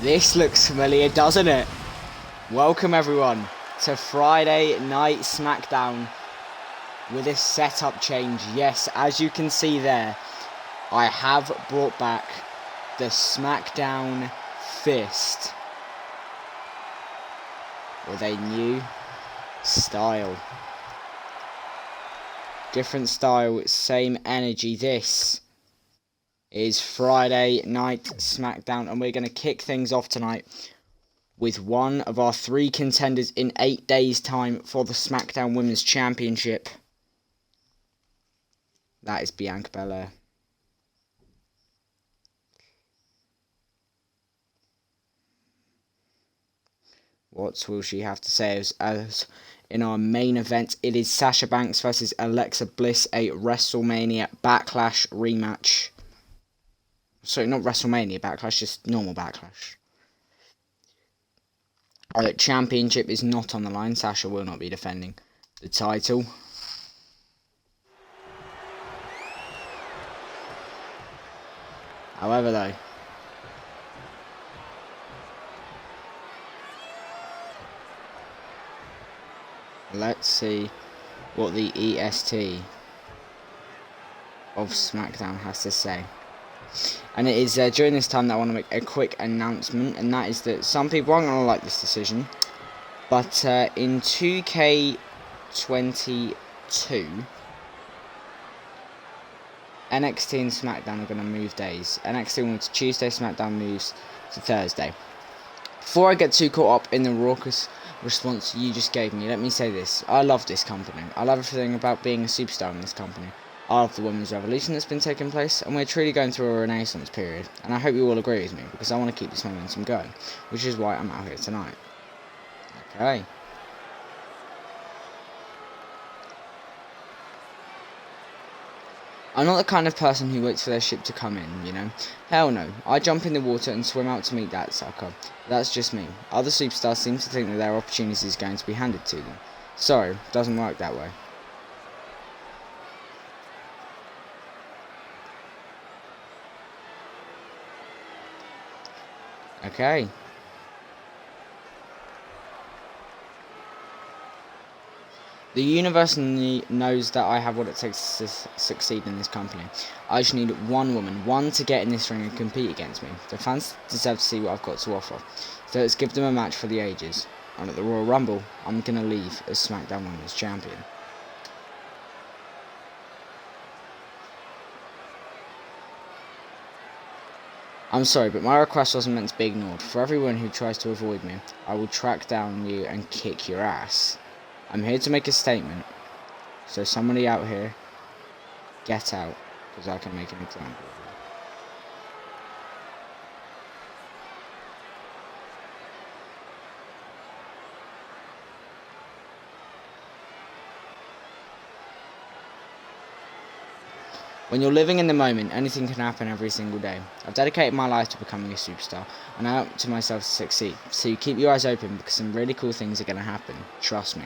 This looks familiar, doesn't it? Welcome everyone to Friday Night SmackDown with a setup change. Yes, as you can see there, I have brought back the SmackDown Fist with a new style. Different style, same energy. This is Friday Night SmackDown, and we're going to kick things off tonight with one of our 3 contenders in 8 days' time for the SmackDown Women's Championship. That is Bianca Belair. What will she have to say as in our main event? It is Sasha Banks versus Alexa Bliss, a WrestleMania Backlash rematch. Sorry, not WrestleMania Backlash, just normal Backlash. Our championship is not on the line. Sasha will not be defending the title. However, though, let's see what the EST of SmackDown has to say. And it is during this time that I want to make a quick announcement, and that is that some people aren't going to like this decision, but in 2K20 NXT and SmackDown are going to move days. NXT moves to Tuesday, SmackDown moves to Thursday. Before I get too caught up in the raucous response you just gave me, let me say this. I love this company. I love everything about being a superstar in this company. I love the women's revolution that's been taking place, and we're truly going through a renaissance period. And I hope you all agree with me, because I want to keep this momentum going, which is why I'm out here tonight. Okay. I'm not the kind of person who waits for their ship to come in, you know? Hell no. I jump in the water and swim out to meet that sucker. That's just me. Other superstars seem to think that their opportunity is going to be handed to them. Sorry, doesn't work that way. Okay. The universe knows that I have what it takes to succeed in this company. I just need one woman, one to get in this ring and compete against me. The fans deserve to see what I've got to offer. So let's give them a match for the ages. And at the Royal Rumble, I'm going to leave as SmackDown Women's Champion. I'm sorry, but my request wasn't meant to be ignored. For everyone who tries to avoid me, I will track down you and kick your ass. I'm here to make a statement. So somebody out here, get out, because I can make an example of you. When you're living in the moment, anything can happen every single day. I've dedicated my life to becoming a superstar, and I owe it to myself to succeed. So you keep your eyes open, because some really cool things are going to happen. Trust me.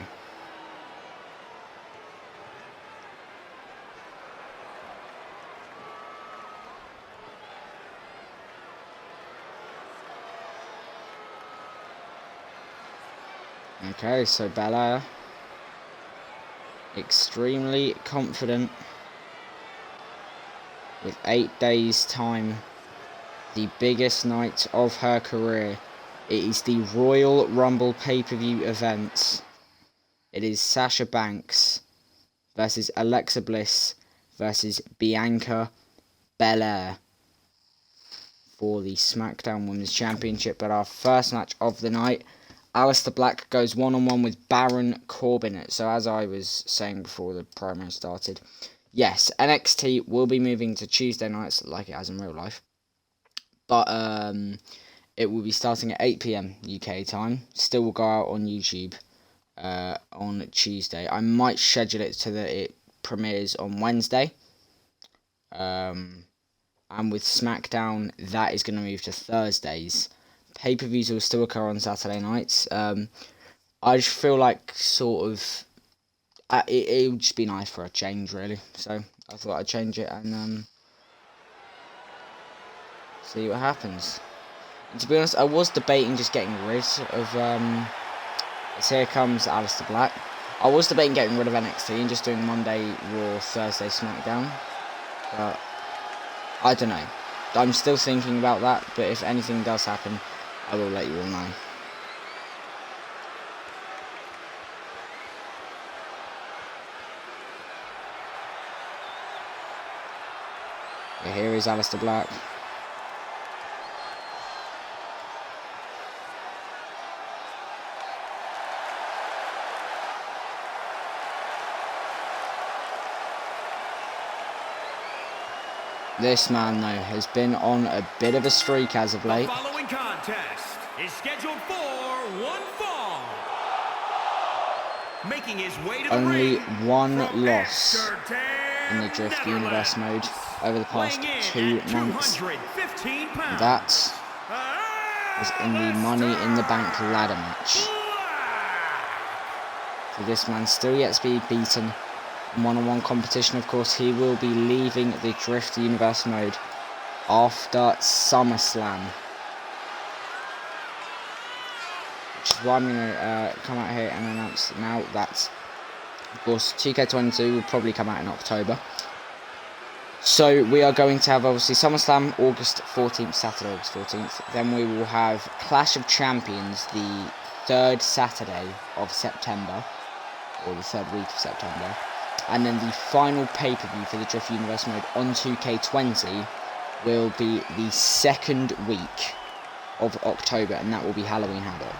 Okay, so Belair, extremely confident. With 8 days' time, the biggest night of her career. It is the Royal Rumble pay-per-view event. It is Sasha Banks versus Alexa Bliss versus Bianca Belair for the SmackDown Women's Championship. But our first match of the night, Aleister Black goes one-on-one with Baron Corbin. So as I was saying before the promo started, yes, NXT will be moving to Tuesday nights like it has in real life. But it will be starting at 8 PM UK time. Still will go out on YouTube on Tuesday. I might schedule it so that it premieres on Wednesday. And with SmackDown, that is going to move to Thursdays. Pay-per-views will still occur on Saturday nights. I just feel like sort of it would just be nice for a change, really. So I thought I'd change it and see what happens. And to be honest, I was debating just getting rid of, so here comes Aleister Black. I was debating getting rid of NXT and just doing Monday Raw, Thursday SmackDown. But, I don't know. I'm still thinking about that, but if anything does happen, I will let you all know. Yeah, here is Aleister Black. This man, though, has been on a bit of a streak as of late. The following contest is scheduled for one fall. Making his way to the Only ring one from loss Amsterdam, in the DriFt Netherlands. Universe mode over the past 2 months. 215 pounds. That was in the Money in the Bank ladder match. So this man still yet to be beaten in one-on-one competition. Of course, he will be leaving the DriFt Universe mode after SummerSlam. Which is why I'm going to come out here and announce now that, of course, 2K20 will probably come out in October. So we are going to have, obviously, SummerSlam August 14th, Saturday August 14th. Then we will have Clash of Champions the 3rd Saturday of September, or the 3rd week of September. And then the final pay-per-view for the DriFt Universe mode on 2K20 will be the 2nd week of October, and that will be Halloween Havoc.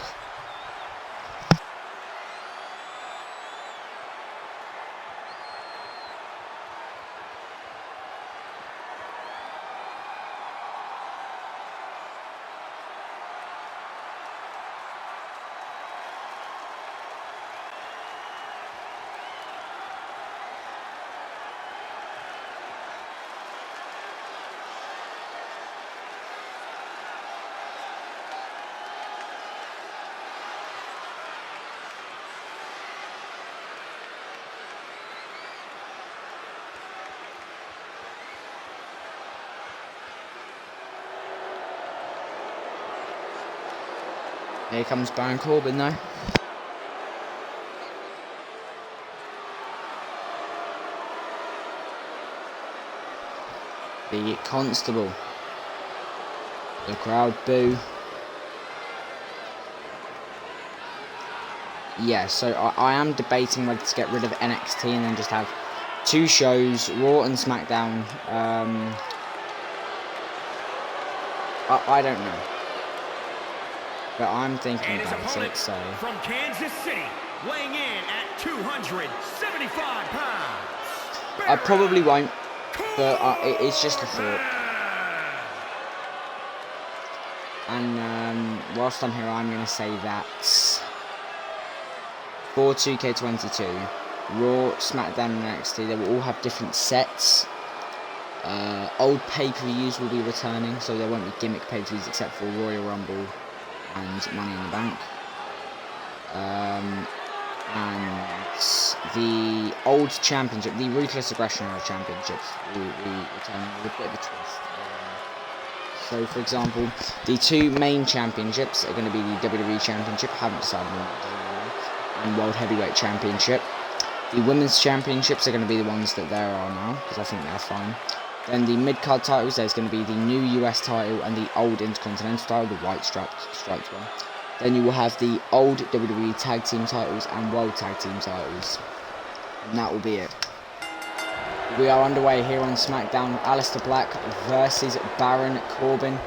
Here comes Baron Corbin, though. The Constable. The crowd boo. Yeah, so I am debating whether to get rid of NXT and then just have 2 shows, Raw and SmackDown. I don't know. But I'm thinking about it, so... From Kansas City, weighing in at 275 pounds. I probably won't, but it's just a thought. And whilst I'm here, I'm going to say that for 2K22, Raw, SmackDown and NXT, they will all have different sets. Old pay-per-views will be returning, so there won't be gimmick pay-per-views except for Royal Rumble and Money in the Bank. And the old championship, the Ruthless Aggression era championships, will be returning with a bit of a twist. So, for example, the 2 main championships are going to be the WWE Championship, haven't decided on that, and World Heavyweight Championship. The Women's Championships are going to be the ones that there are now, because I think they're fine. Then the mid-card titles, there's going to be the new US title and the old Intercontinental title, the white striped one. Then you will have the old WWE Tag Team titles and World Tag Team titles. And that will be it. We are underway here on SmackDown. Aleister Black versus Baron Corbin.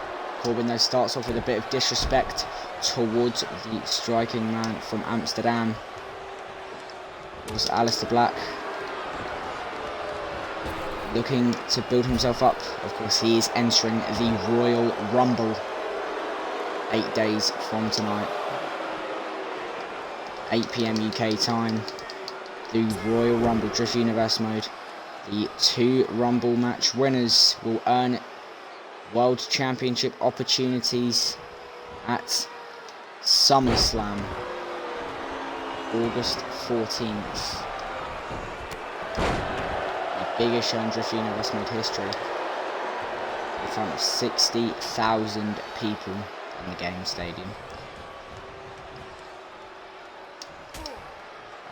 Corbin, though, starts off with a bit of disrespect towards the striking man from Amsterdam. It was Aleister Black, looking to build himself up. Of course, he is entering the Royal Rumble 8 days from tonight. 8 PM UK time. The Royal Rumble DriFt Universe mode. The 2 Rumble match winners will earn World Championship opportunities at SummerSlam, August 14th. Biggest show in DriFt Universe mode history, in front of 60,000 people in the game stadium.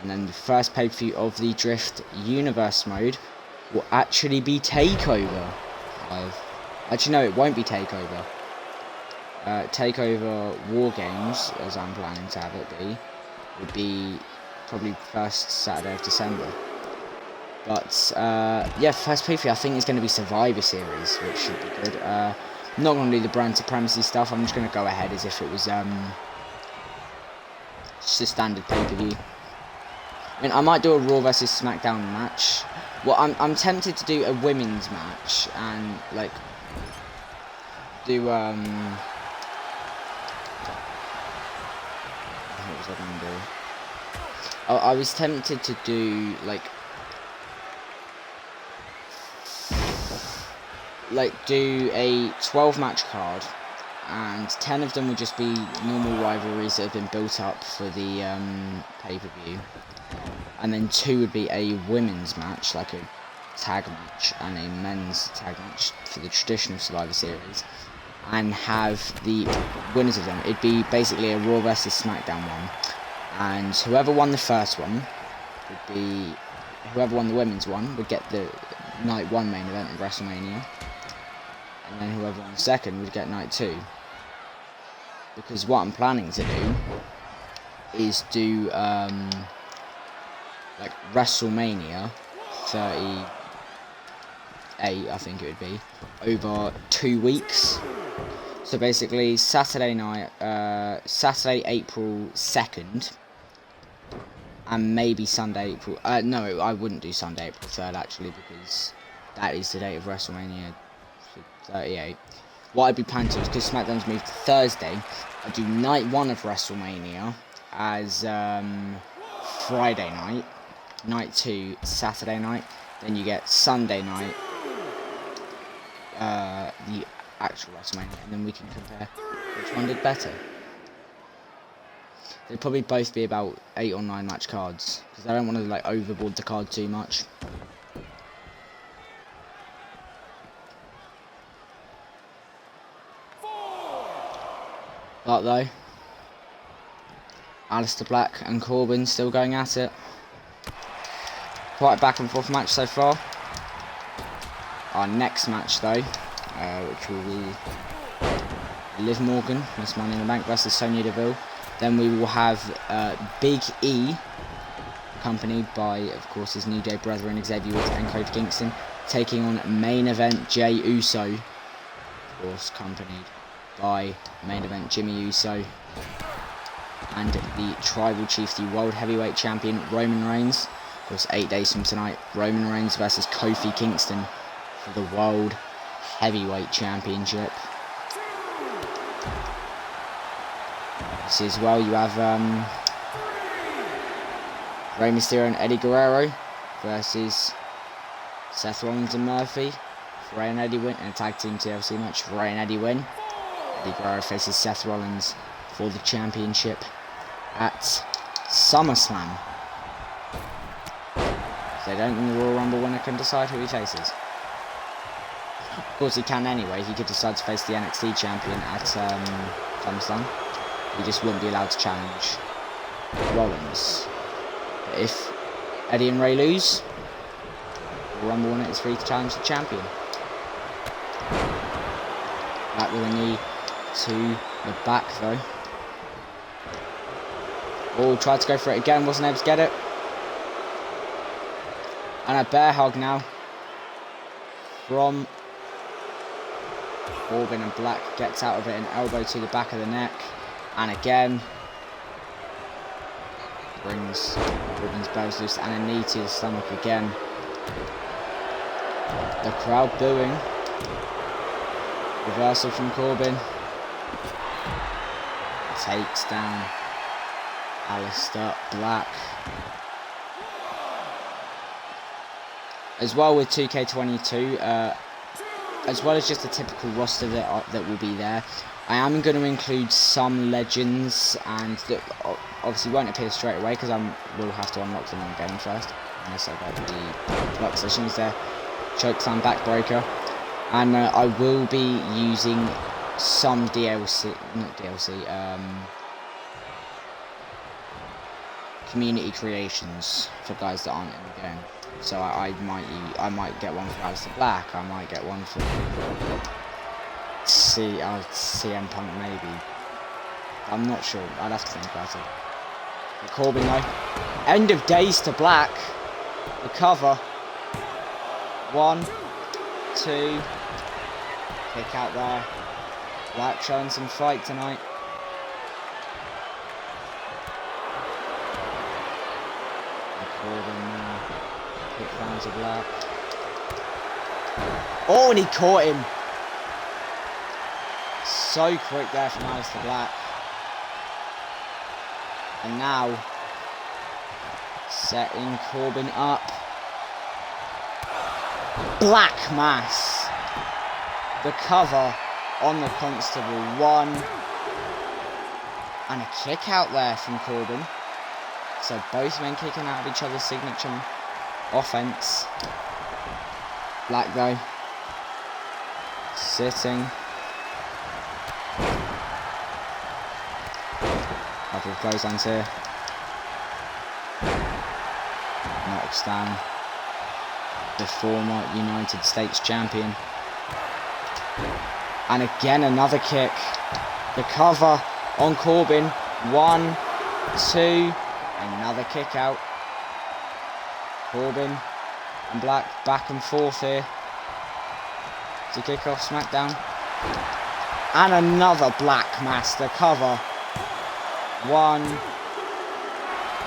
And then the first pay-per-view of the DriFt Universe mode will actually be TakeOver. Actually, no, it won't be TakeOver. TakeOver War Games, as I'm planning to have it be, would be probably first Saturday of December. But yeah, first pay-per-view I think is going to be Survivor Series, which should be good. I'm not going to do the brand supremacy stuff. I'm just going to go ahead as if it was just a standard pay-per-view. I mean, I might do a Raw versus SmackDown match. Well, I'm tempted to do a women's match and like do what was I going to do? I was tempted to do like do a 12 match card, and 10 of them would just be normal rivalries that have been built up for the pay-per-view, and then 2 would be a women's match, like a tag match, and a men's tag match for the traditional Survivor Series, and have the winners of them. It'd be basically a Raw versus SmackDown one, and whoever won the first one would be whoever won the women's one would get the night 1 main event of WrestleMania, and then whoever won the second would get night 2. Because what I'm planning to do is do like WrestleMania 38, I think it would be, over 2 weeks. So basically Saturday night, Saturday April 2nd, and maybe Sunday April, no, I wouldn't do Sunday April 3rd actually, because that is the date of WrestleMania 38. What I'd be planning to do is, because SmackDown's moved to Thursday, I'd do night 1 of WrestleMania as Friday night, night 2 Saturday night, then you get Sunday night, the actual WrestleMania, and then we can compare which one did better. They'd probably both be about 8 or 9 match cards, because I don't want to like overboard the card too much. But though, Aleister Black and Corbin still going at it. Quite a back and forth match so far. Our next match though, which will be Liv Morgan, Miss Money in the Bank versus Sonya Deville. Then we will have Big E, accompanied by, of course, his New Day brethren Xavier Woods and Kofi Kingston, taking on main event Jey Uso, of course, accompanied by main event Jimmy Uso, and the Tribal Chief, the World Heavyweight Champion Roman Reigns. Of course, 8 days from tonight, Roman Reigns versus Kofi Kingston for the World Heavyweight Championship. See as well, you have Rey Mysterio and Eddie Guerrero versus Seth Rollins and Murphy. Rey and Eddie win, and a tag team TLC match. Rey and Eddie win. Eddie Guerrero faces Seth Rollins for the championship at SummerSlam. If they don't, then the Royal Rumble winner can decide who he faces. Of course, he can anyway. He could decide to face the NXT champion at SummerSlam. He just wouldn't be allowed to challenge Rollins. But if Eddie and Rey lose, the Rumble winner is free to challenge the champion. Back with a knee to the back though. Oh, tried to go for it again, wasn't able to get it. And a bear hug now from Corbin, and Black gets out of it, an elbow to the back of the neck. And again, brings Corbin's bells loose, and a knee to the stomach again. The crowd booing. Reversal from Corbin. Takes down Aleister Black. As well with 2K22, as well as just the typical roster that will be there, I am going to include some legends, and that obviously won't appear straight away because I will have to unlock them in the game first. Unless I got the block sessions there. Chokeslam backbreaker. And I will be using some DLC, not DLC, community creations for guys that aren't in the game. So I might get one for Aleister Black. I might get one for CM Punk maybe. I'm not sure. I'd have to think about it. But Corbin though, end of days to Black. The cover. 1, 2. Kick out there. Black showing some fight tonight. Corbin now. Kick down to Black. Oh, and he caught him. So quick there from Aleister Black. And now, setting Corbin up. Black Mass. The cover on the Constable. 1. And a kick out there from Corbin. So both men kicking out of each other's signature offense. Black though. Sitting. Couple of clotheslines here. Knocks down the former United States champion. And again another kick. The cover on Corbin. 1, 2. Another kick out. Corbin and Black back and forth here to kick off SmackDown. And another Black Master cover. 1.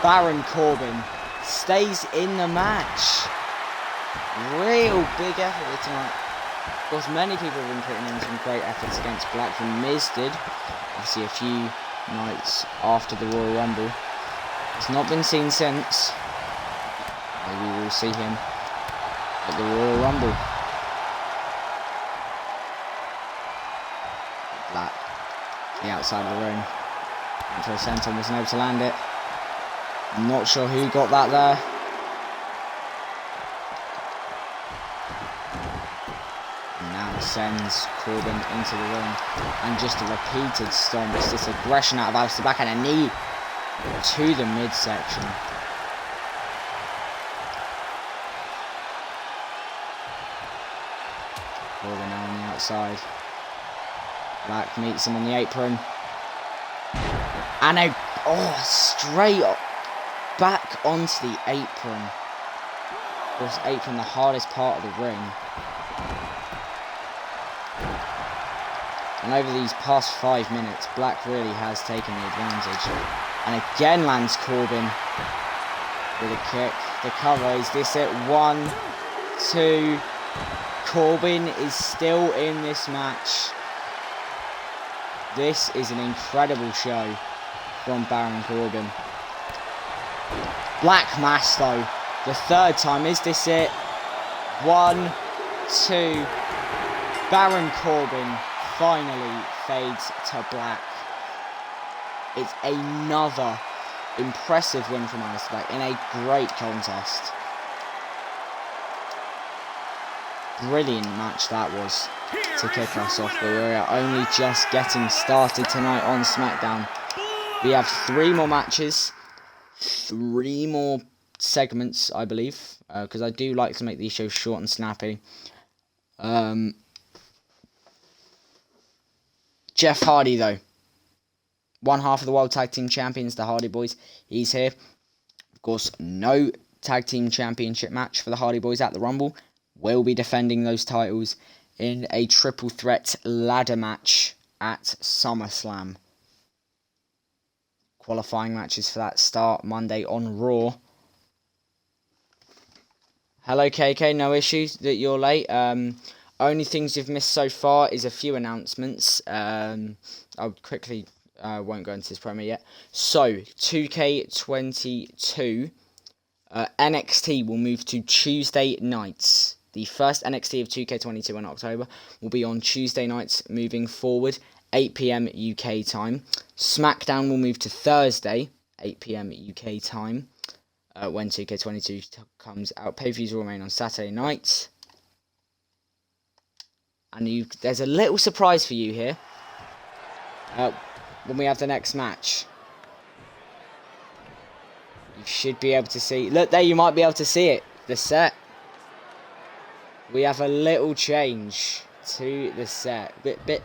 Baron Corbin stays in the match. Real big effort here tonight. Of course, many people have been putting in some great efforts against Black. The Miz did, obviously a few nights after the Royal Rumble. It's not been seen since. Maybe we'll see him at the Royal Rumble. Black, the outside of the ring. Until Senton wasn't able to land it. I'm not sure who got that there. And now sends Corbin into the ring. And just a repeated stomp. It's this aggression out of Aleister Black and a knee to the midsection. Corbin now on the outside. Black meets him on the apron. And straight up back onto the apron. Of course, apron, the hardest part of the ring. And over these past 5 minutes, Black really has taken the advantage. And again lands Corbin with a kick. The cover, is this it? 1, 2. Corbin is still in this match. This is an incredible show from Baron Corbin. Black Mass though, the 3rd time. Is this it? 1, 2. Baron Corbin finally fades to black. It's another impressive win from Aleister Black in a great contest. Brilliant match that was to kick us off, but we're only just getting started tonight on SmackDown. We have 3 more matches, 3 more segments, I believe, because I do like to make these shows short and snappy. Jeff Hardy, though, one half of the World Tag Team Champions, the Hardy Boys, he's here. Of course, no Tag Team Championship match for the Hardy Boys at the Rumble. Will be defending those titles in a triple threat ladder match at SummerSlam. Qualifying matches for that start Monday on Raw. Hello KK, no issues that you're late. Only things you've missed so far is a few announcements. I'll quickly, won't go into this promo yet. So, 2K22, NXT will move to Tuesday nights. The first NXT of 2K22 in October will be on Tuesday nights moving forward, 8 PM UK time. SmackDown will move to Thursday, 8 PM UK time, when 2K22 comes out. Pay-per-views will remain on Saturday nights. And there's a little surprise for you here. when we have the next match. You should be able to see. Look there, you might be able to see it. The set. We have a little change to the set. Bit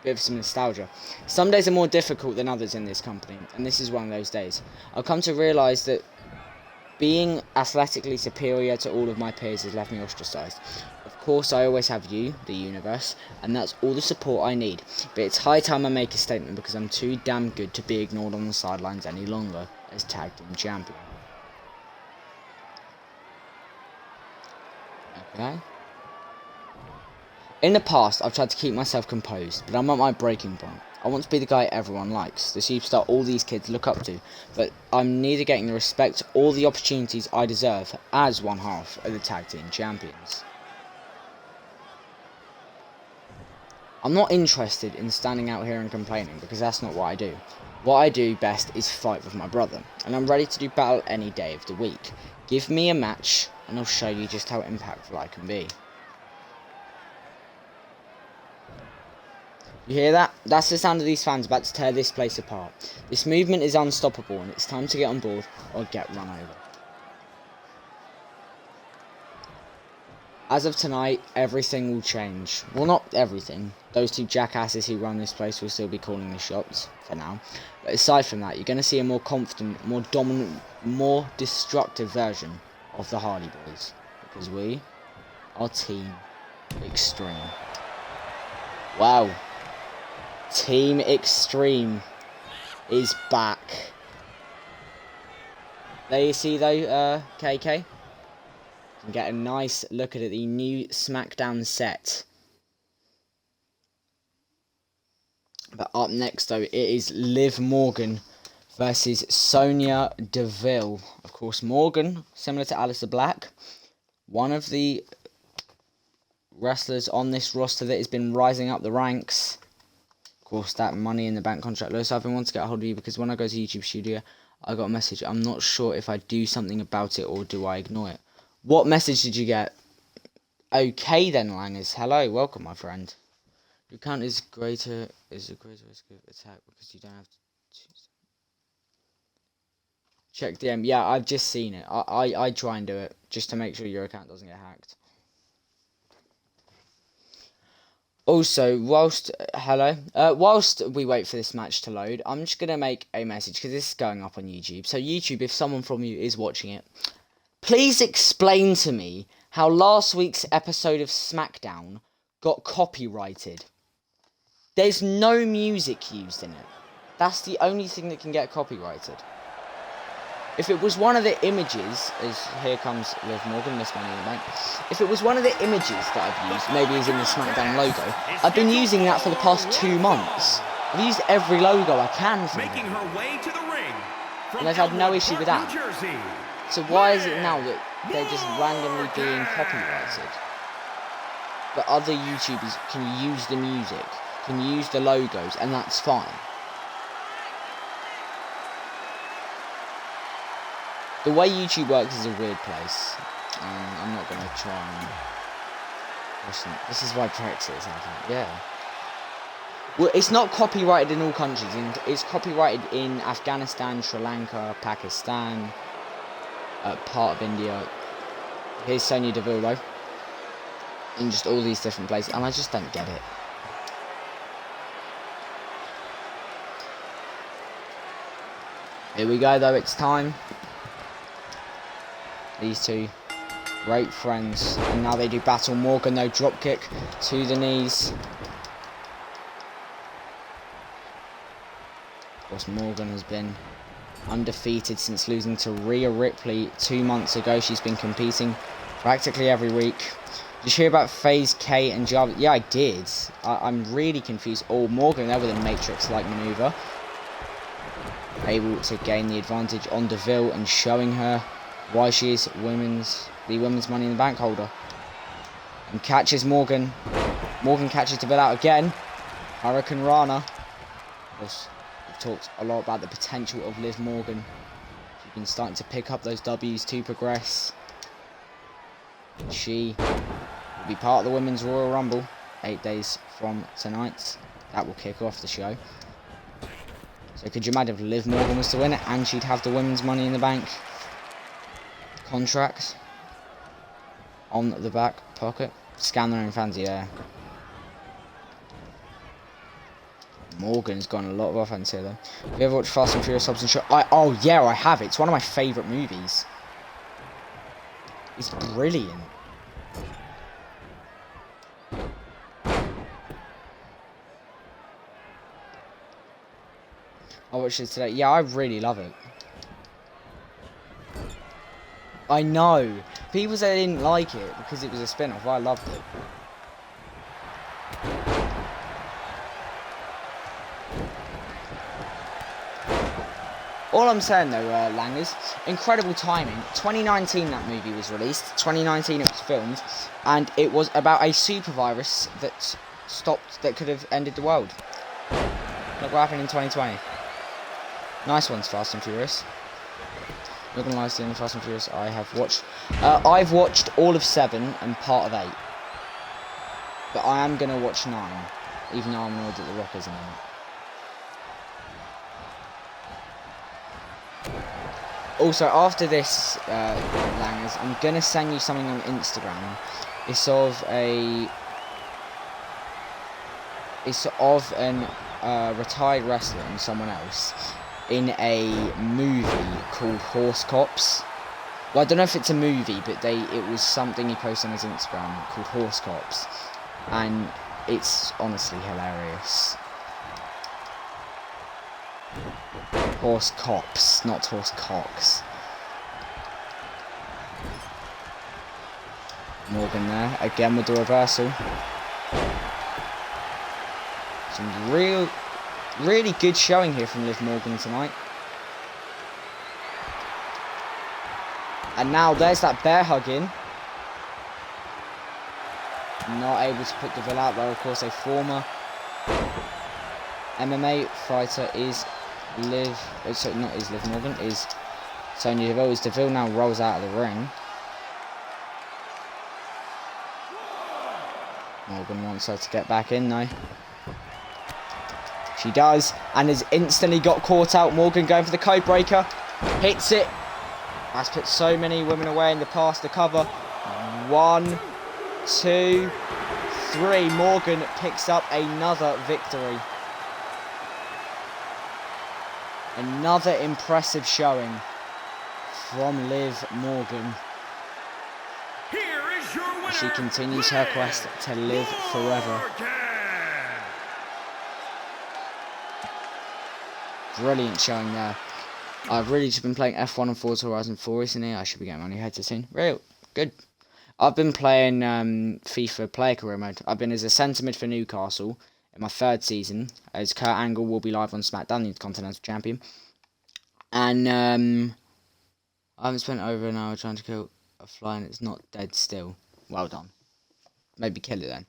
of some nostalgia. Some days are more difficult than others in this company, and this is one of those days. I've come to realise that being athletically superior to all of my peers has left me ostracised. Of course, I always have you, the universe, and that's all the support I need. But it's high time I make a statement because I'm too damn good to be ignored on the sidelines any longer as tag team champion. Okay. In the past, I've tried to keep myself composed, but I'm at my breaking point. I want to be the guy everyone likes, the superstar all these kids look up to, but I'm neither getting the respect or the opportunities I deserve as one half of the tag team champions. I'm not interested in standing out here and complaining, because that's not what I do. What I do best is fight with my brother, and I'm ready to do battle any day of the week. Give me a match, and I'll show you just how impactful I can be. You hear that? That's the sound of these fans about to tear this place apart. This movement is unstoppable, and it's time to get on board or get run over. As of tonight, everything will change. Well, not everything. Those two jackasses who run this place will still be calling the shots, for now. But aside from that, you're going to see a more confident, more dominant, more destructive version of the Hardy Boys. Because we are Team Extreme. Wow. Team Extreme is back. There you see though, KK. You can get a nice look at the new SmackDown set. But up next though, it is Liv Morgan versus Sonya Deville. Of course, Morgan, similar to Aleister Black, one of the wrestlers on this roster that has been rising up the ranks. Of course, that Money in the Bank contract. Lewis, I've been wanting to get a hold of you because when I go to YouTube Studio, I got a message. I'm not sure if I do something about it or do I ignore it. What message did you get? Okay then, Langers. Hello, welcome, my friend. Your count is a greater risk of attack because you don't have to check DM. Yeah, I've just seen it. I try and do it just to make sure your account doesn't get hacked. Also, whilst we wait for this match to load, I'm just going to make a message, because this is going up on YouTube. So YouTube, if someone from you is watching it, please explain to me how last week's episode of SmackDown got copyrighted. There's no music used in it. That's the only thing that can get copyrighted. If it was one of the images, as here comes Liv Morgan, Miss Money in the Bank. If it was one of the images that I've used, maybe is in the SmackDown logo, I've been using that for the past 2 months. I've used every logo I can from Making her way to the ring. And I've had no issue with that. So why is it now that they're just randomly being copyrighted? But other YouTubers can use the music, can use the logos, and that's fine. The way YouTube works is a weird place. I'm not going to try and... Listen, this is why Brexit is happening. Yeah. Well, it's not copyrighted in all countries. It's copyrighted in Afghanistan, Sri Lanka, Pakistan, part of India. Here's Sonya Deville though. In just all these different places. And I just don't get it. Here we go though, it's time. These two great friends, and now they do battle. Morgan though, drop kick to the knees. Of course, Morgan has been undefeated since losing to Rhea Ripley 2 months ago. She's been competing practically every week. Did you hear about Phase K and Java? Yeah, I did. I'm really confused. Oh, Morgan there with a Matrix-like maneuver, able to gain the advantage on Deville and showing her why she is the women's Money in the Bank holder. And catches Morgan. Morgan catches Deville out again. Hurricane Rana. Of course, we've talked a lot about the potential of Liv Morgan. She's been starting to pick up those W's to progress. She will be part of the Women's Royal Rumble 8 days from tonight. That will kick off the show. So could you imagine if Liv Morgan was to win it and she'd have the women's Money in the Bank contract on the back pocket? Scan their own fans, yeah. Morgan's got a lot of offense here, though. Have you ever watched Fast and Furious Hobbs and Shaw? Oh, yeah, I have. It's one of my favourite movies. It's brilliant. I watched it today. Yeah, I really love it. I know. People said they didn't like it because it was a spin-off. I loved it. All I'm saying though, Langers, incredible timing. 2019 that movie was released. 2019 it was filmed, and it was about a super virus that could have ended the world. Look what happened in 2020. Nice ones, Fast and Furious. Not gonna lie, it's the only Fast and Furious I have watched. I've watched all of 7 and part of 8, but I am gonna watch 9, even though I'm annoyed that The Rock isn't in it. Also, after this, Langers, I'm gonna send you something on Instagram. It's of an retired wrestler and someone else in a movie called Horse Cops. Well, I don't know if it's a movie, but it was something he posted on his Instagram called Horse Cops, and it's honestly hilarious. Horse Cops, not Horse Cocks. Morgan there, again with the reversal. Some really good showing here from Liv Morgan tonight. And now there's that bear hug in. Not able to put Deville out there. Of course, a former MMA fighter is Liv Morgan, is Sonya Deville. As Deville now rolls out of the ring. Morgan wants her to get back in though. She does, and has instantly got caught out. Morgan going for the code breaker. Hits it. Has put so many women away in the past. The cover. 1, 2, 3. Morgan picks up another victory. Another impressive showing from Liv Morgan. Here is your winner, She continues her quest to live forever. Brilliant showing there. I've really just been playing F1 and Forza Horizon 4 recently. I should be getting my new headset soon. Real good. I've been playing FIFA player career mode. I've been as a centre mid for Newcastle in my 3rd season, as Kurt Angle will be live on SmackDown, the Intercontinental Champion. And I haven't spent over an hour trying to kill a fly and it's not dead still. Well done. Maybe kill it then.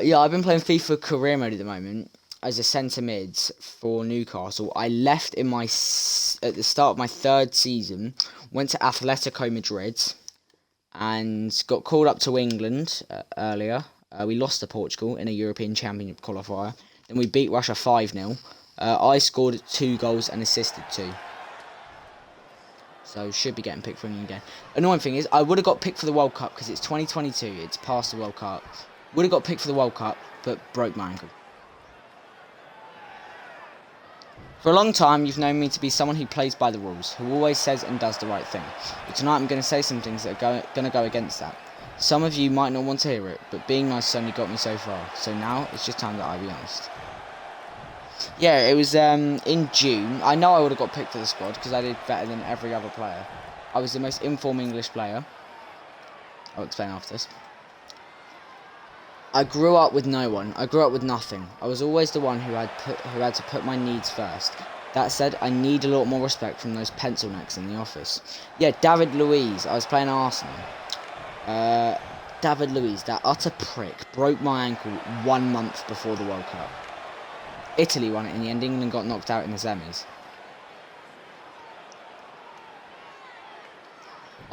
Yeah, I've been playing FIFA career mode at the moment as a centre mid for Newcastle. I left at the start of my 3rd season, went to Atletico Madrid, and got called up to England earlier. We lost to Portugal in a European Championship qualifier. Then we beat Russia 5-0. I scored 2 goals and assisted 2. So should be getting picked for England again. Annoying thing is, I would have got picked for the World Cup because it's 2022. It's past the World Cup. Would have got picked for the World Cup, but broke my ankle. For a long time, you've known me to be someone who plays by the rules, who always says and does the right thing. But tonight I'm going to say some things that are going to go against that. Some of you might not want to hear it, but being nice has only got me so far. So now, it's just time that I be honest. Yeah, it was in June. I know I would have got picked for the squad, because I did better than every other player. I was the most informed English player. I'll explain after this. I grew up with no one. I grew up with nothing. I was always the one who had to put my needs first. That said, I need a lot more respect from those pencil necks in the office. Yeah, David Luiz. I was playing Arsenal. David Luiz, that utter prick, broke my ankle 1 month before the World Cup. Italy won it in the end. England got knocked out in the semis.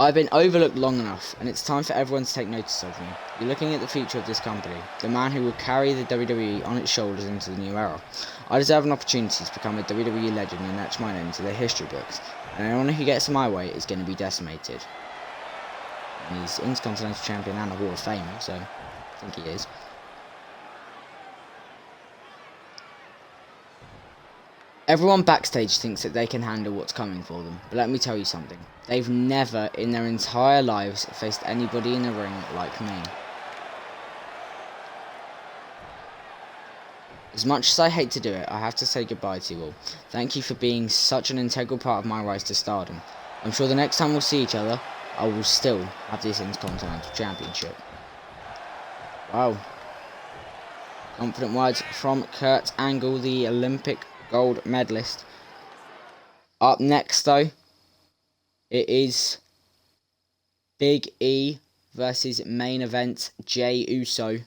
I've been overlooked long enough, and it's time for everyone to take notice of me. You're looking at the future of this company, the man who will carry the WWE on its shoulders into the new era. I deserve an opportunity to become a WWE legend and etch my name to the history books, and anyone who gets in my way is going to be decimated. And he's Intercontinental Champion and a Hall of Famer, so I think he is. Everyone backstage thinks that they can handle what's coming for them, but let me tell you something. They've never in their entire lives faced anybody in the ring like me. As much as I hate to do it, I have to say goodbye to you all. Thank you for being such an integral part of my rise to stardom. I'm sure the next time we'll see each other, I will still have this Intercontinental Championship. Wow. Confident words from Kurt Angle, the Olympic gold medalist. Up next though, it is Big E versus main event Jey Uso.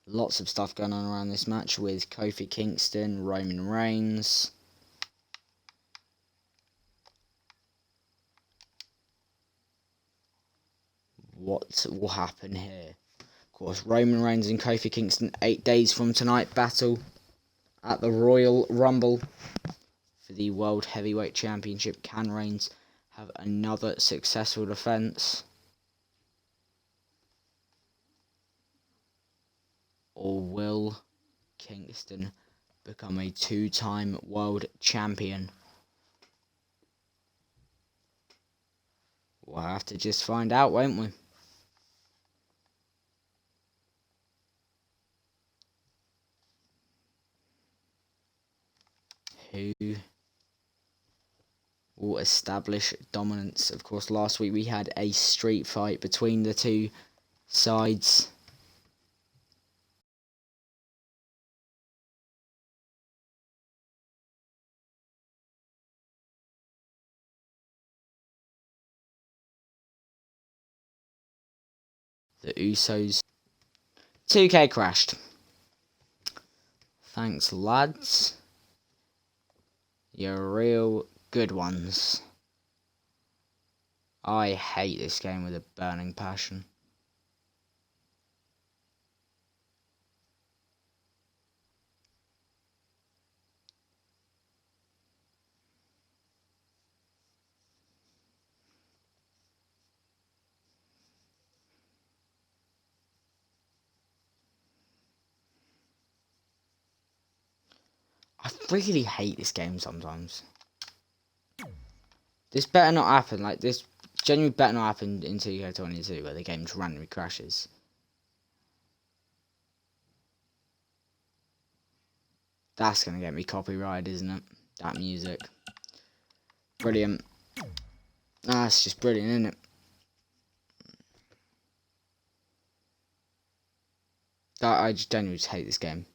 Lots of stuff going on around this match with Kofi Kingston, Roman Reigns. What will happen here? Of course, Roman Reigns and Kofi Kingston 8 days from tonight battle at the Royal Rumble for the World Heavyweight Championship. Can Reigns have another successful defense? Or will Kingston become a 2-time world champion? We'll have to just find out, won't we? Who will establish dominance? Of course, last week we had a street fight between the two sides. The Usos. 2K crashed. Thanks, lads. You're real good ones. I hate this game with a burning passion. I really hate this game sometimes. This better not happen. Like, this genuinely better not happen in 2K22 where the game just randomly crashes. That's going to get me copyrighted, isn't it? That music. Brilliant. That's just brilliant, isn't it? I just genuinely just hate this game.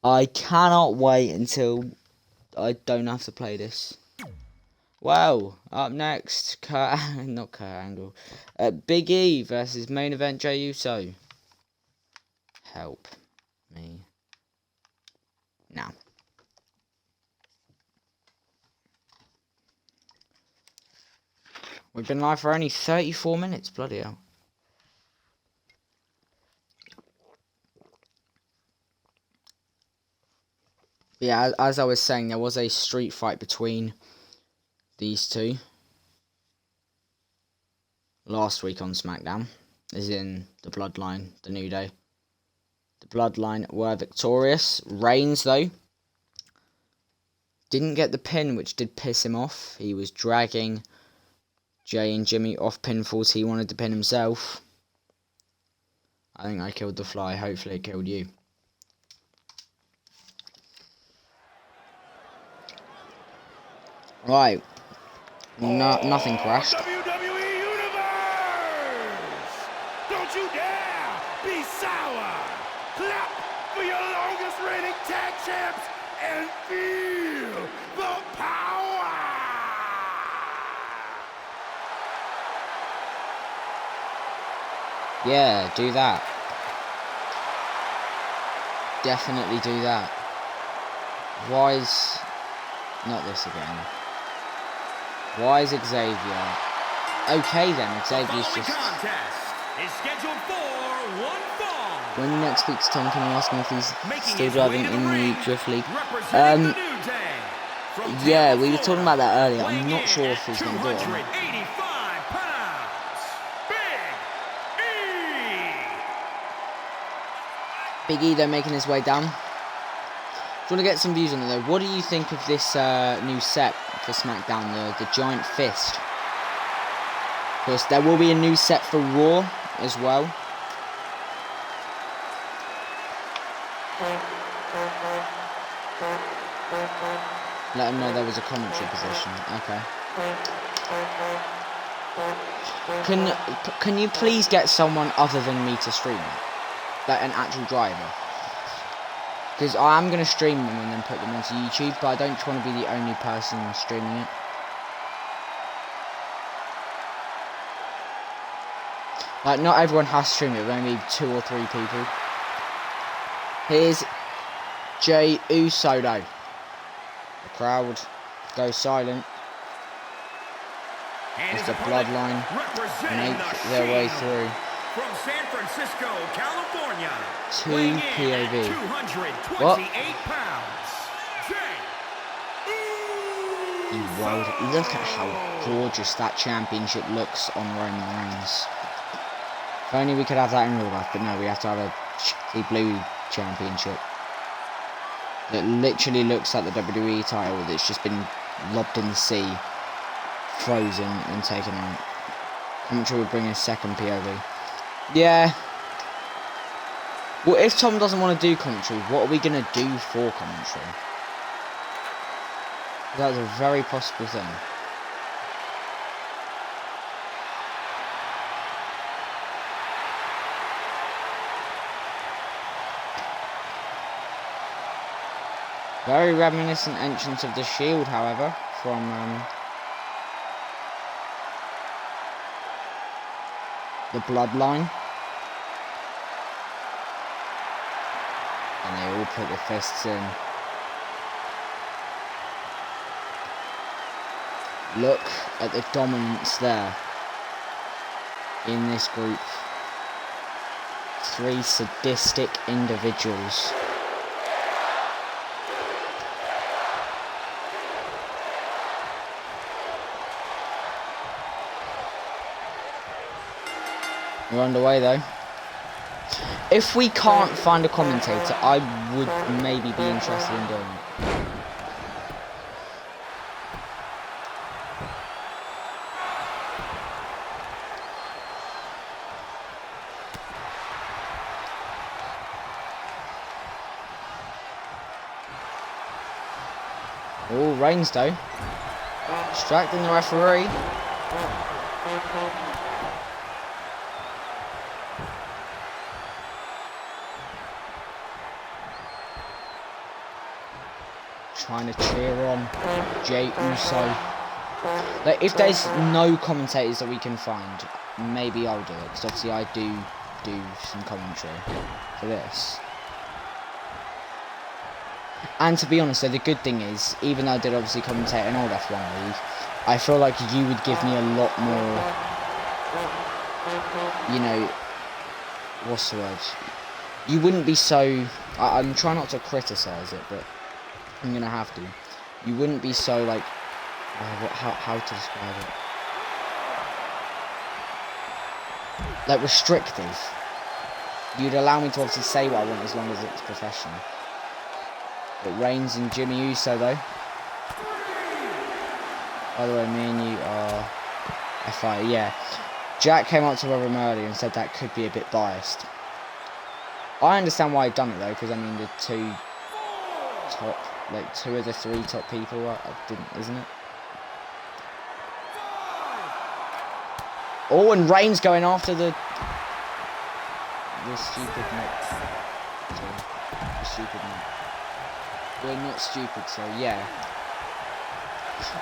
I cannot wait until I don't have to play this. Well, up next, not Kurt Angle. Big E versus main event Jey Uso. Help me now. We've been live for only 34 minutes, bloody hell. Yeah, as I was saying, there was a street fight between these two last week on SmackDown, as in the Bloodline, the New Day. The Bloodline were victorious. Reigns, though, didn't get the pin, which did piss him off. He was dragging Jey and Jimmy off pinfalls. He wanted to pin himself. I think I killed the fly. Hopefully it killed you. Right. No, nothing crashed. WWE Universe! Don't you dare be sour! Clap for your longest reigning tag champs and feel the power! Yeah, do that. Definitely do that. Why is Not this again. Why is Xavier? Okay then, Xavier's just... contest is scheduled for one fall. When you next speak to Tom, can you ask him if he's still driving in the Drift League? Representing the New Day, from Yeah, Tampa, we were talking about that earlier. I'm weighing not in sure if at he's going to do it. 285 pounds, Big E. Big E though making his way down. Do you want to get some views on it though? What do you think of this new set for SmackDown, the Giant Fist? Of course, there will be a new set for Raw as well. Let them know there was a commentary position. Okay. Can you please get someone other than me to stream it? Like an actual driver. Because I am going to stream them and then put them onto YouTube, but I don't want to be the only person streaming it. Like, not everyone has to stream it, but only 2 or 3 people. Here's Jey Uso though. The crowd goes silent as the bloodline make their way through. From San Francisco, California, 2 weighing in POV. at 228 What? pounds, Jey You Uso. wild. Look at how gorgeous that championship looks on Roman Reigns. If only we could have that in real life, but no, we have to have a blue championship. That literally looks like the WWE title that's just been lobbed in the sea, frozen and taken out. Commentary will bring a second POV. Yeah. Well, if Tom doesn't want to do commentary, what are we going to do for commentary? That's a very possible thing. Very reminiscent entrance of the Shield, however, from the Bloodline. And they all put their fists in. Look at the dominance there in this group. 3 sadistic individuals. We're underway though. If we can't find a commentator, I would maybe be interested in doing it. Oh, Reigns though. Distracting the referee. Trying to cheer on Jey Uso. Like, if there's no commentators that we can find, maybe I'll do it, because obviously I do some commentary for this. And to be honest though, the good thing is, even though I did obviously commentate an old F1 league, I feel like you would give me a lot more, you know, what's the word? You wouldn't be so, I'm trying not to criticise it, but I'm gonna have to. You wouldn't be so like, how to describe it? Like restrictive. You'd allow me to obviously say what I want as long as it's professional. But Reigns and Jimmy Uso though. By the way, me and you are a fight. Yeah. Jack came up to Robert earlier and said that could be a bit biased. I understand why I've done it though, because I mean the 2 top, like 2 of the 3 top people didn't, isn't it? Oh, and Reigns going after the stupid net. Sorry, the stupid net. We're not stupid, so yeah.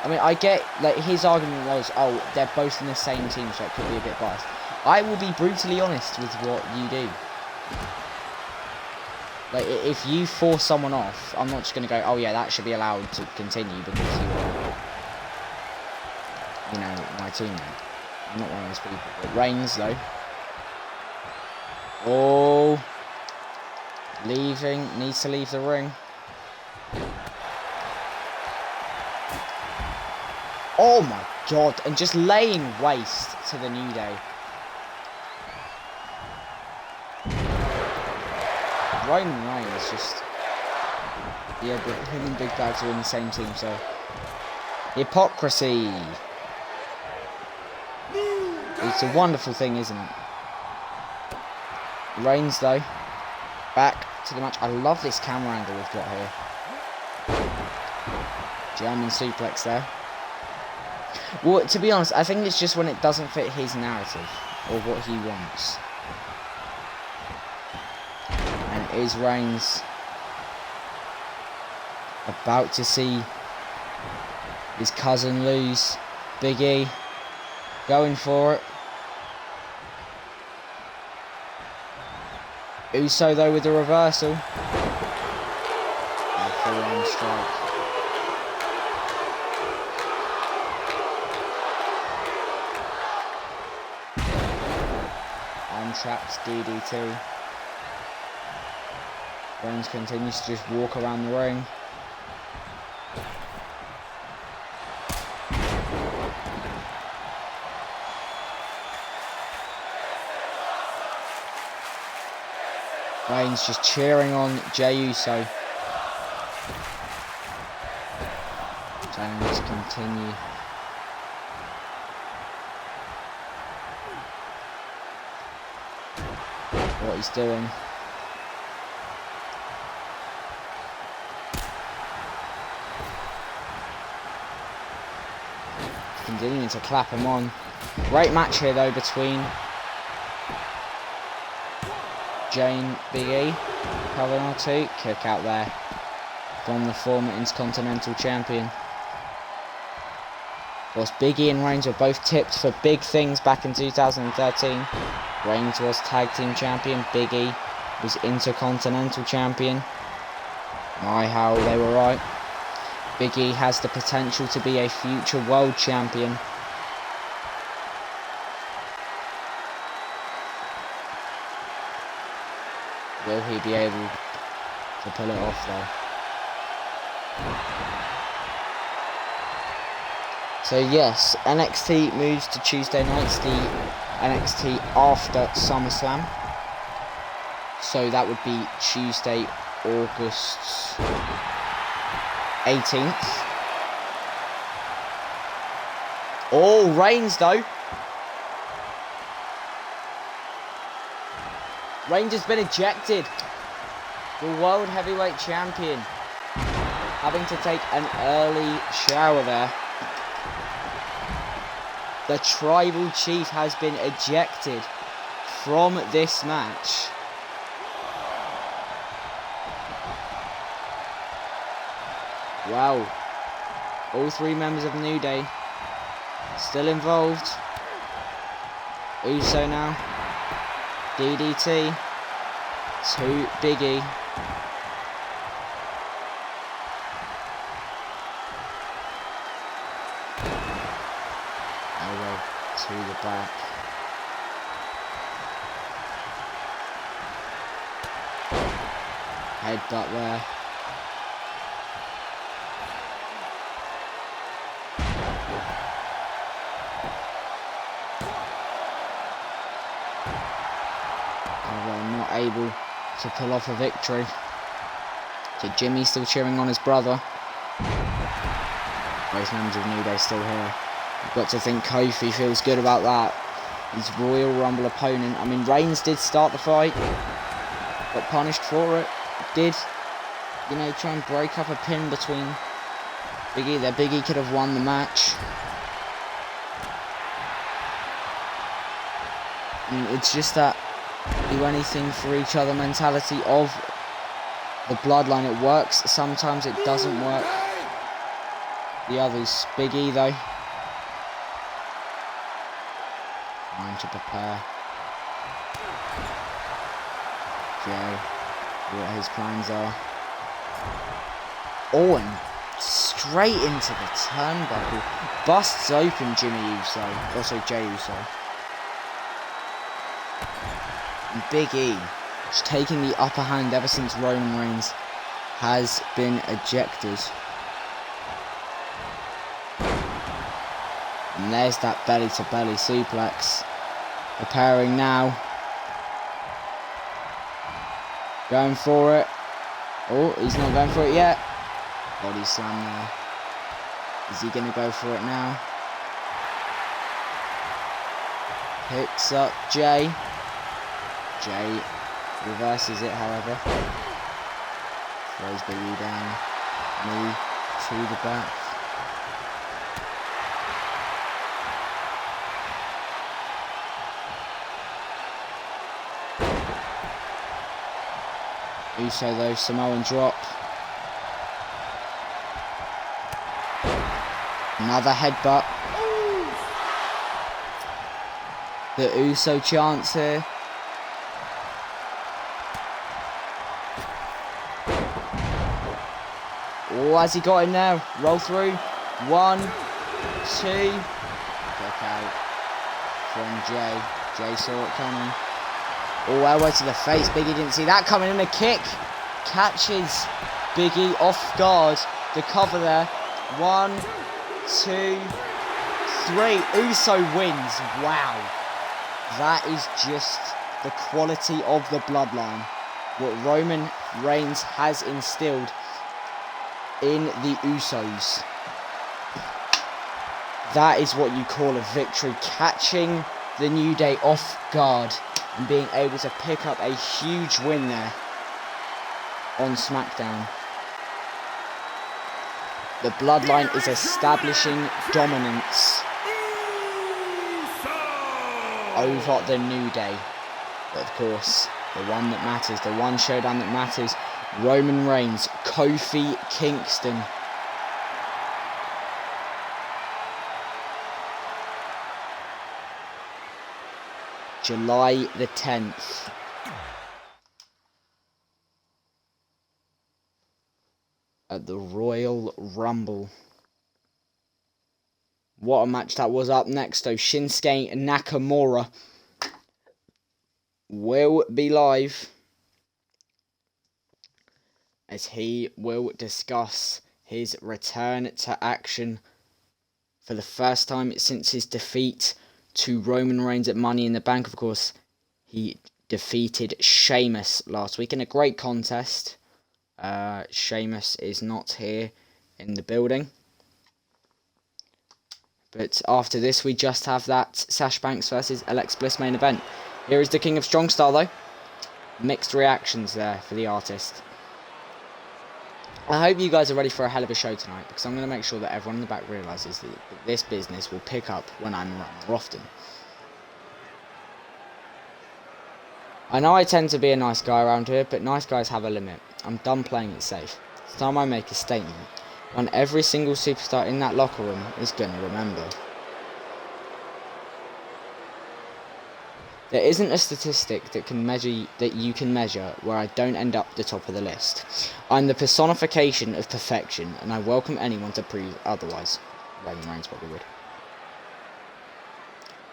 I mean, I get, like, his argument was, oh, they're both in the same team, so it could be a bit biased. I will be brutally honest with what you do. Like, if you force someone off, I'm not just going to go, oh yeah, that should be allowed to continue because you know, my teammate. I'm not one of those people. But Reigns, though. Oh. Leaving. Needs to leave the ring. Oh my god. And just laying waste to the New Day. Roman Reigns just... Yeah, but him and Big Bags are in the same team, so... Hypocrisy. It's a wonderful thing, isn't it? Reigns, though. Back to the match. I love this camera angle we've got here. German suplex there. Well, to be honest, I think it's just when it doesn't fit his narrative or what he wants. And is Reigns about to see his cousin lose? Big E going for it. Uso, though, with the reversal. And full-on strike. Untrapped DDT. Reigns continues to just walk around the ring. Reigns just cheering on Jey Uso. Trying to continue. What he's doing. Continuing to clap him on. Great match here though between Jane, Big E, cover R2, kick out there from the former Intercontinental Champion. Of course, Big E and Reigns were both tipped for big things back in 2013. Reigns was Tag Team Champion, Big E was Intercontinental Champion. My, how they were right. Big E has the potential to be a future World Champion. Will he be able to pull it off though? So yes, NXT moves to Tuesday nights, the NXT after SummerSlam. So that would be Tuesday, August 18th. Oh, Reigns though. Reigns has been ejected. The World Heavyweight Champion having to take an early shower there. The Tribal Chief has been ejected from this match. Wow. All three members of New Day still involved. Uso now. DDT to Big E. Elbow to the back. Headbutt there. Not able to pull off a victory. So Jimmy still cheering on his brother. Both members of New Day still here. You've got to think Kofi feels good about that. His Royal Rumble opponent. I mean, Reigns did start the fight. Got punished for it. Did, you know, try and break up a pin between Big E. Big E could have won the match. I mean, it's just that do anything for each other mentality of the bloodline. It works, sometimes it doesn't work. The others, Big E though, trying to prepare. Joe what his plans are. Oh, and straight into the turnbuckle. Busts open Jimmy Uso. Also Jey Uso. And Big E just taking the upper hand ever since Roman Reigns has been ejected. And there's that belly to belly suplex. Preparing now. Going for it. Oh, he's not going for it yet. Body slam there. Is he going to go for it now? Picks up Jey. Jey reverses it, however. Throws Big E down. Knee to the back. Uso though, Samoan drop. Another headbutt. The Uso chance here. Oh, has he got him now? Roll through. 1, 2. Kick out from Jey. Jey saw it coming. Oh, elbow to the face. Big E didn't see that coming, and a kick catches Big E off guard. The cover there. 1, 2, 3. Uso wins. Wow. That is just the quality of the bloodline. What Roman Reigns has instilled in the Usos. That is what you call a victory. Catching the New Day off guard and being able to pick up a huge win there on SmackDown. The bloodline is establishing dominance over the New Day. But of course, the one that matters, the one showdown that matters, Roman Reigns, Kofi Kingston. July the 10th. At the Royal Rumble. What a match that was. Up next though, Shinsuke Nakamura will be live as he will discuss his return to action for the first time since his defeat to Roman Reigns at Money in the Bank. Of course, he defeated Sheamus last week in a great contest. Sheamus is not here in the building. But after this, we just have that Sasha Banks versus Alexa Bliss main event. Here is the King of Strong Style, though. Mixed reactions there for the artist. I hope you guys are ready for a hell of a show tonight, because I'm going to make sure that everyone in the back realises that this business will pick up when I'm around more often. I know I tend to be a nice guy around here, but nice guys have a limit. I'm done playing it safe. It's time I make a statement. One every single superstar in that locker room is going to remember. There isn't a statistic that you can measure where I don't end up the top of the list. I'm the personification of perfection, and I welcome anyone to prove otherwise. Roman Reigns probably would.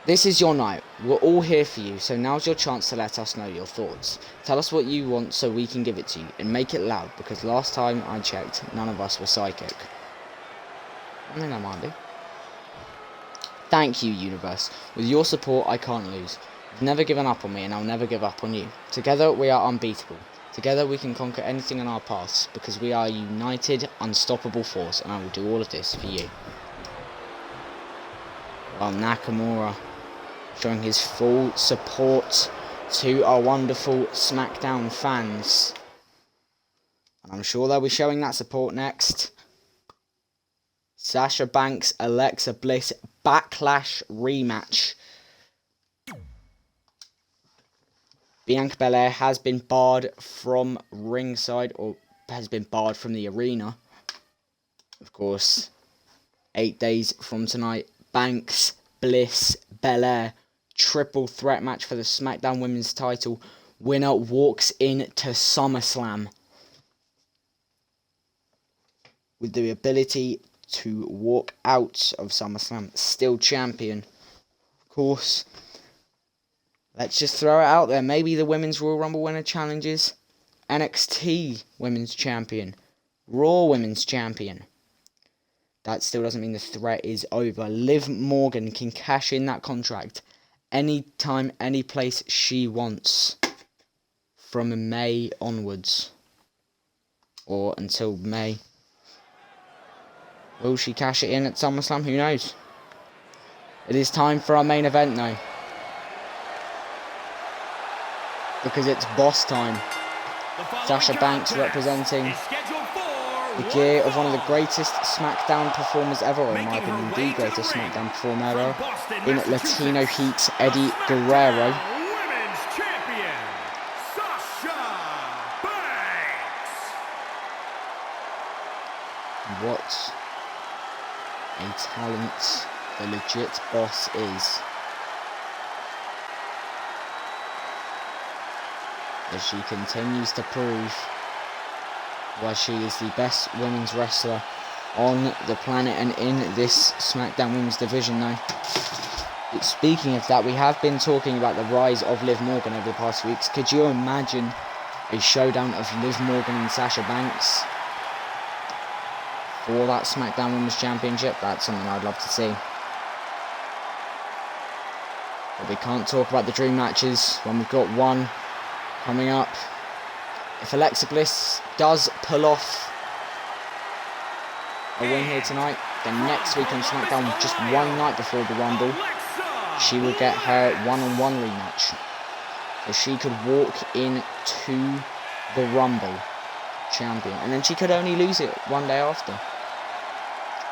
This is your night. We're all here for you, so now's your chance to let us know your thoughts. Tell us what you want so we can give it to you, and make it loud, because last time I checked, none of us were psychic. I think I might be. Thank you, universe. With your support, I can't lose. You've never given up on me, and I'll never give up on you. Together, we are unbeatable. Together, we can conquer anything in our paths, because we are a united, unstoppable force, and I will do all of this for you. Well, Nakamura showing his full support to our wonderful SmackDown fans. And I'm sure they'll be showing that support next. Sasha Banks, Alexa Bliss, Backlash rematch. Bianca Belair has been barred from ringside, or has been barred from the arena. Of course, 8 days from tonight, Banks, Bliss, Belair, triple threat match for the SmackDown Women's title Winner walks in to SummerSlam with the ability to walk out of SummerSlam still champion. Of course, let's just throw it out there. Maybe the Women's Royal Rumble winner challenges NXT Women's Champion, Raw Women's Champion. That still doesn't mean the threat is over. Liv Morgan can cash in that contract anytime, any place she wants from May onwards. Or until May. Will she cash it in at SummerSlam? Who knows? It is time for our main event now. Because it's boss time. Sasha Banks representing the gear of one of the greatest SmackDown performers ever, or in my opinion, the greatest SmackDown performer ever, in Latino Heat, Eddie Guerrero. Women's Champion, Sasha Banks. What a talent the legit boss is. As she continues to prove why she is the best women's wrestler on the planet and in this SmackDown Women's division now. Speaking of that, we have been talking about the rise of Liv Morgan over the past weeks. Could you imagine a showdown of Liv Morgan and Sasha Banks for that SmackDown Women's Championship? That's something I'd love to see. But we can't talk about the dream matches when we've got one coming up. If Alexa Bliss does pull off a win here tonight, then next week on SmackDown, just one night before the Rumble, she will get her one-on-one rematch. So she could walk into the Rumble champion, and then she could only lose it one day after.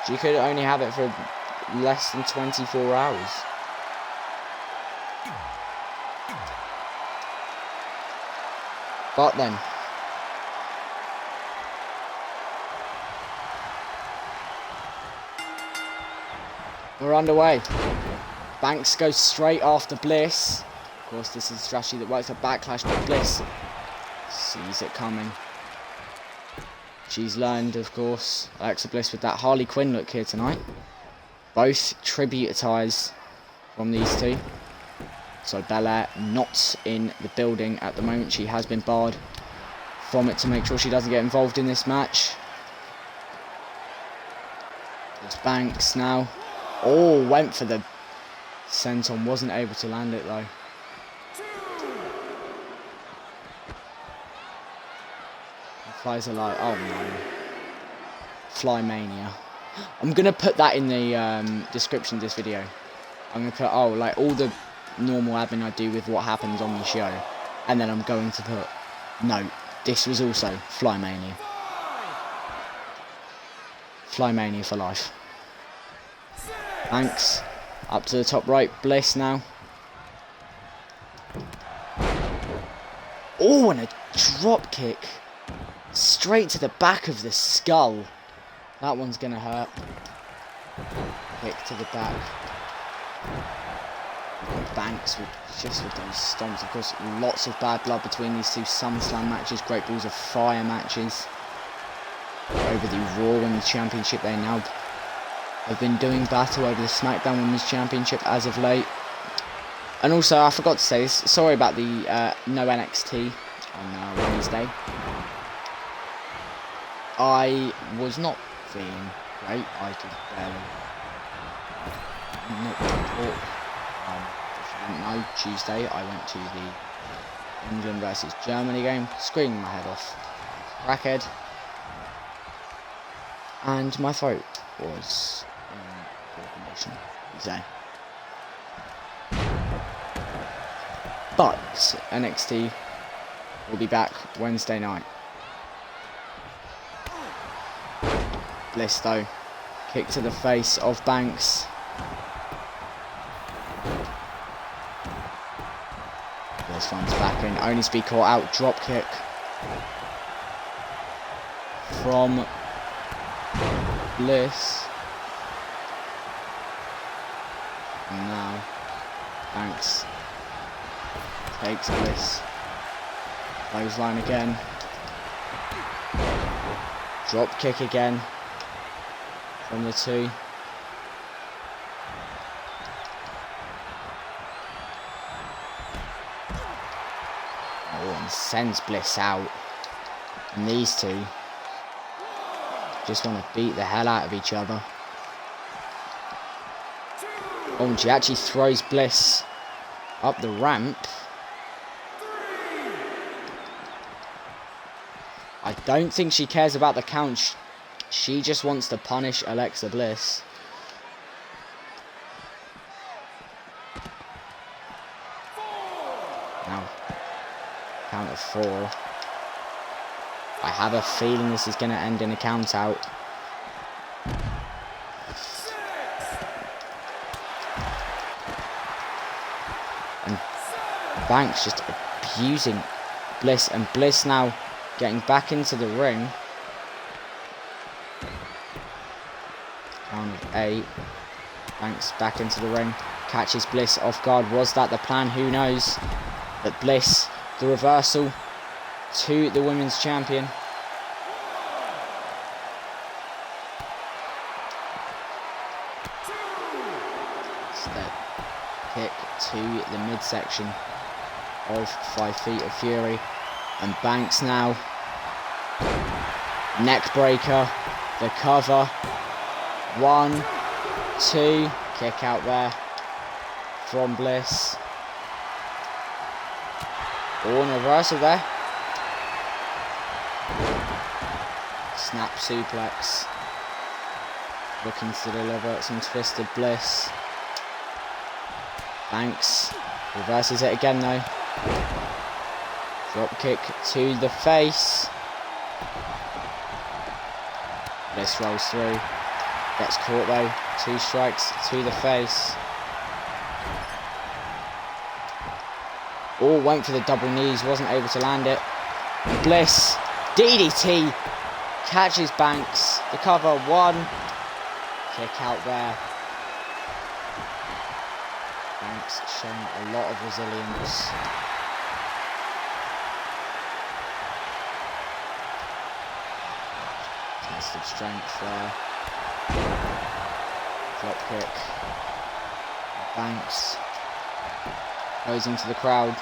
She could only have it for less than 24 hours. But then, we're underway. Banks goes straight after Bliss. Of course, this is a strategy that works at Backlash, but Bliss sees it coming. She's learned, of course, Alexa Bliss with that Harley Quinn look here tonight. Both tribute attires from these two. So Belair not in the building at the moment. She has been barred from it to make sure she doesn't get involved in this match. It's Banks now. Oh, went for the senton. Wasn't able to land it though. Flies are like, oh no. Fly Mania. I'm going to put that in the description of this video. I'm going to put, oh, like all the normal admin I do with what happens on the show, and then I'm going to put note, this was also Fly Mania. Fly Mania for life. Banks up to the top right. Bliss now. Oh, and a drop kick straight to the back of the skull. That one's gonna hurt. Kick to the back. Banks with those stomps. Of course, lots of bad blood between these two SummerSlam matches, Great Balls of Fire matches. Over the Raw Women's Championship, they now have been doing battle over the SmackDown Women's Championship as of late. And also, I forgot to say this, sorry about the no NXT on Wednesday. I was not feeling great. I could barely not talk. If you didn't know, Tuesday I went to the England versus Germany game, screaming my head off, crackhead, and my throat was in poor condition. So, but NXT will be back Wednesday night. Bliss though, kick to the face of Banks. This one's back in, only to be caught out. Drop kick from Bliss. And now Banks takes Bliss Clothesline again. Drop kick again from the two. Oh, and sends Bliss out. And these two just want to beat the hell out of each other. Oh, and she actually throws Bliss up the ramp. I don't think she cares about the count. She just wants to punish Alexa Bliss. Now, count of 4. I have a feeling this is going to end in a count out. And Banks just abusing Bliss, and Bliss now getting back into the ring. Count of 8. Banks back into the ring. Catches Bliss off guard. Was that the plan? Who knows? But Bliss, the reversal to the women's champion. Step kick to the midsection of 5 Feet of Fury. And Banks now. Neck breaker. The cover. 1, 2. Kick out there from Bliss. Oh, and reversal there. Snap suplex. Looking to deliver some Twisted Bliss. Banks reverses it again though. Drop kick to the face. Bliss rolls through. Gets caught though. 2 strikes to the face. Oh, went for the double knees. Wasn't able to land it. Bliss. DDT. Catches Banks. The cover. 1. Kick out there. Banks showing a lot of resilience. Test of strength there. Drop kick. Banks goes into the crowd.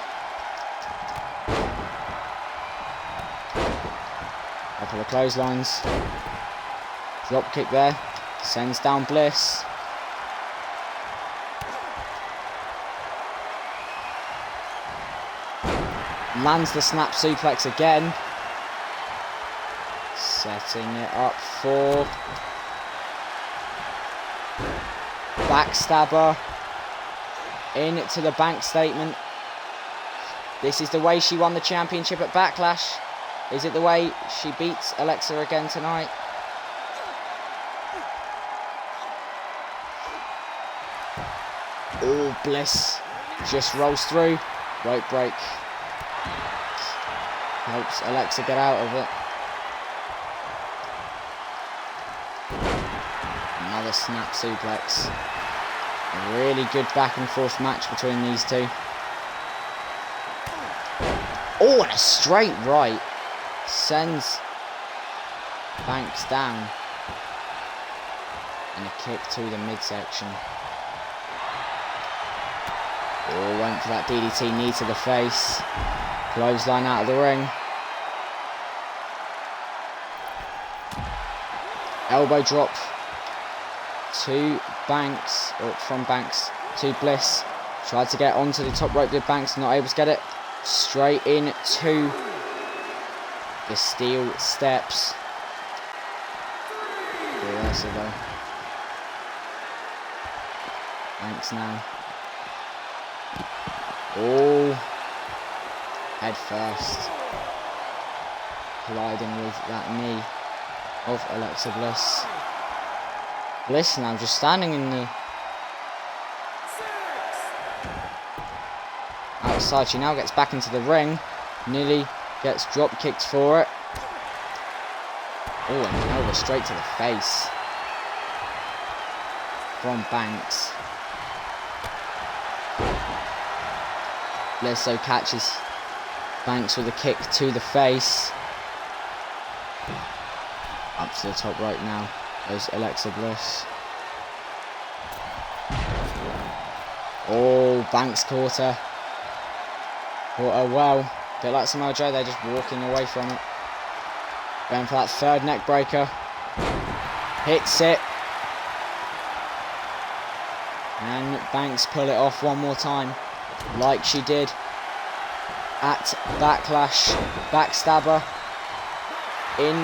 Couple of clotheslines. Drop kick there. Sends down Bliss. Lands the snap suplex again. Setting it up for backstabber. Into the Bank statement. This is the way she won the championship at Backlash. Is it the way she beats Alexa again tonight? Oh, Bliss just rolls through. Rope break. Helps Alexa get out of it. Another snap suplex. A really good back and forth match between these two. Oh, and a straight right. Sends Banks down. And a kick to the midsection. Oh, went for that DDT knee to the face. Clothesline out of the ring. Elbow drop to Banks, or from Banks to Bliss. Tried to get onto the top rope with Banks, not able to get it. Straight into the steel steps. Reversal though. Banks now. Oh, head first. Colliding with that knee of Alexa Bliss. Bliss now just standing in the outside. She now gets back into the ring. Nearly gets drop kicked for it. Oh, and elbow straight to the face from Banks. Bliss so catches Banks with a kick to the face. Up to the top right now goes Alexa Bliss. Oh, Banks caught her. Caught her well. Bit like Samoa Joe, they're just walking away from it. Going for that third neck breaker. Hits it. And Banks pull it off one more time. Like she did at Backlash. Backstabber. In.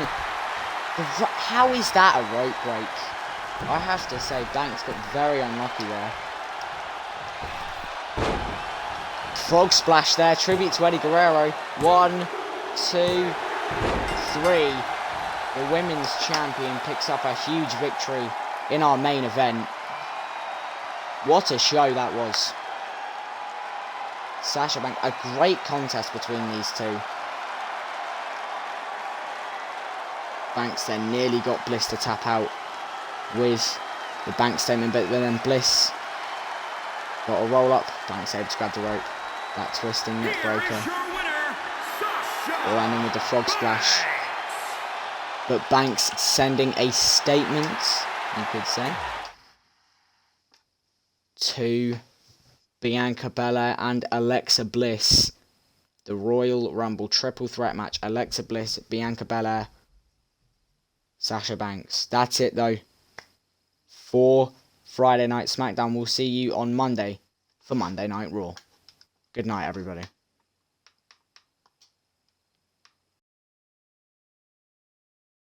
How is that a rope break? I have to say, Banks got very unlucky there. Frog splash there. Tribute to Eddie Guerrero. 1, 2, 3. The women's champion picks up a huge victory in our main event. What a show that was. Sasha Banks, a great contest between these two. Banks then nearly got Bliss to tap out with the Banks statement, but then Bliss got a roll up. Banks able to grab the rope. That twisting neck breaker. All ending with the frog splash. But Banks sending a statement, you could say, to Bianca Belair and Alexa Bliss. The Royal Rumble triple threat match. Alexa Bliss, Bianca Belair, Sasha Banks. That's it though for Friday Night SmackDown. We'll see you on Monday for Monday Night Raw. Good night, everybody.